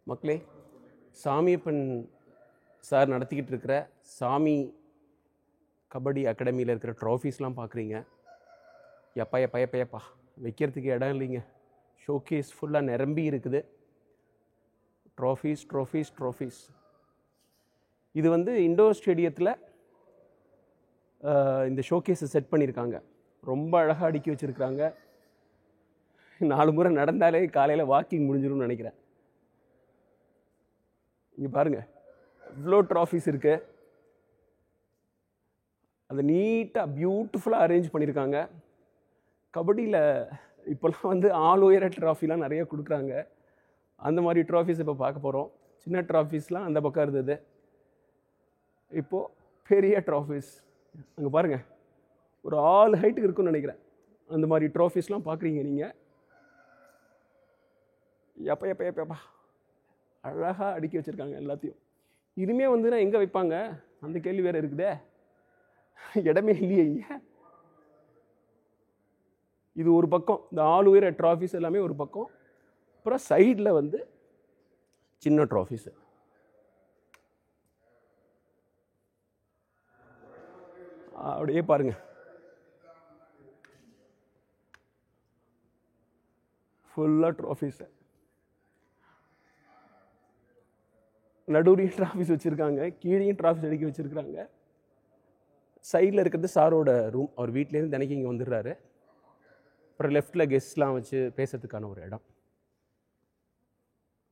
மக்களே, சாமியப்பன் சார் நடத்திக்கிட்டு இருக்கிற சாமி கபடி அகாடமியில் இருக்கிற ட்ராஃபீஸ்லாம் பார்க்குறீங்க. எப்பா எப்பா எப்பா எப்பா வைக்கிறதுக்கு இடம் இல்லைங்க. ஷோகேஸ் ஃபுல்லாக நிரம்பி இருக்குது. ட்ராஃபீஸ். இது வந்து இண்டோர் ஸ்டேடியத்தில் இந்த ஷோகேஸை செட் பண்ணியிருக்காங்க. ரொம்ப அழகாக அடுக்கி வச்சுருக்காங்க. 4 முறை நடந்தாலே காலையில் வாக்கிங் முடிஞ்சிடும்னு நினைக்கிறேன். இங்கே பாருங்கள், இவ்வளோ ட்ராஃபீஸ் இருக்குது. அதை நீட்டாக பியூட்டிஃபுல்லாக அரேஞ்ச் பண்ணியிருக்காங்க. கபடியில் இப்போல்லாம் வந்து ஆல் உயர ட்ராஃபிலாம் நிறைய கொடுக்குறாங்க. அந்த மாதிரி ட்ராஃபீஸ் இப்போ பார்க்க போகிறோம். சின்ன ட்ராஃபீஸ்லாம் அந்த பக்கம் இருந்தது. இப்போது பெரிய ட்ராஃபீஸ் அங்கே பாருங்கள், ஒரு 6 ஹைட்டுக்கு இருக்குன்னு நினைக்கிறேன். அந்த மாதிரி ட்ராஃபீஸ்லாம் பார்க்குறீங்க நீங்கள். எப்பா அழகாக அடுக்கி வச்சுருக்காங்க எல்லாத்தையும். இனிமேல் வந்து நான் எங்கே வைப்பாங்க, அந்த கேள்வி வேறு இருக்குதே. இடமே இல்லையே இங்கே. இது ஒரு பக்கம், இந்த ஆல் உயர ட்ராஃபீஸ் எல்லாமே ஒரு பக்கம். அப்புறம் சைடில் வந்து சின்ன ட்ராஃபீஸு. அப்படியே பாருங்கள், ஃபுல்லாக ட்ராஃபீஸு. நடுவுலையும் ட்ராஃபீஸ் வச்சுருக்காங்க, கீழேயும் ட்ராஃபீஸ் அடுக்கி வச்சுருக்காங்க. சைடில் இருக்கிறது சாரோட ரூம். அவர் வீட்டிலேருந்து தினைக்கு இங்கே வந்துடுறாரு. அப்புறம் லெஃப்டில் கெஸ்ட்லாம் வச்சு பேசுறதுக்கான ஒரு இடம்.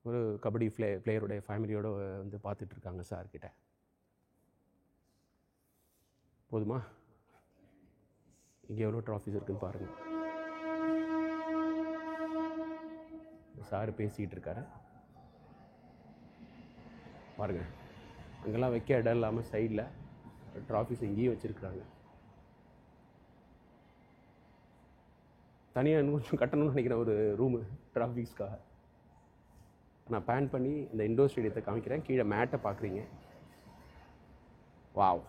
ஒரு கபடி பிளேயருடைய ஃபேமிலியோடு வந்து பார்த்துட்ருக்காங்க சார்கிட்ட. போதுமா? இங்கே எவ்வளோ ட்ராஃபீஸ் இருக்குதுன்னு பாருங்கள். சார் பேசிக்கிட்டு இருக்காரு பாருங்கள். அங்கெல்லாம் வைக்க இடம் இல்லாமல் சைடில் ட்ராஃபீஸ் இங்கேயும் வச்சுருக்குறாங்க. தனியாக இன்னும் கொஞ்சம் கட்டணும்னு நினைக்கிறேன் ஒரு ரூமு ட்ராஃபீஸ்க்காக. நான் பேன் பண்ணி இந்த இண்டோர் ஸ்டேடியத்தை காமிக்கிறேன். கீழே மேட்டை பார்க்குறீங்க. வாவ்,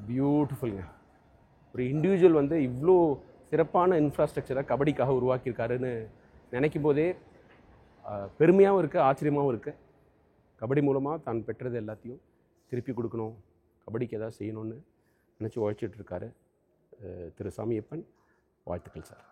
பியூட்டிஃபுல்ங்க. ஒரு இண்டிவிஜுவல் வந்து இவ்வளோ சிறப்பான இன்ஃப்ராஸ்ட்ரக்சரை கபடிக்காக உருவாக்கியிருக்காருன்னு நினைக்கும் போதே பெருமையாகவும் இருக்குது, ஆச்சரியமாகவும் இருக்குது. கபடி மூலமாக தான் பெற்றது எல்லாத்தையும் திருப்பி கொடுக்கணும், கபடிக்கு ஏதாவது செய்யணும்னு நினச்சி உழைச்சிட்ருக்காரு திரு சாமியப்பன். வாழ்த்துக்கள் சார்.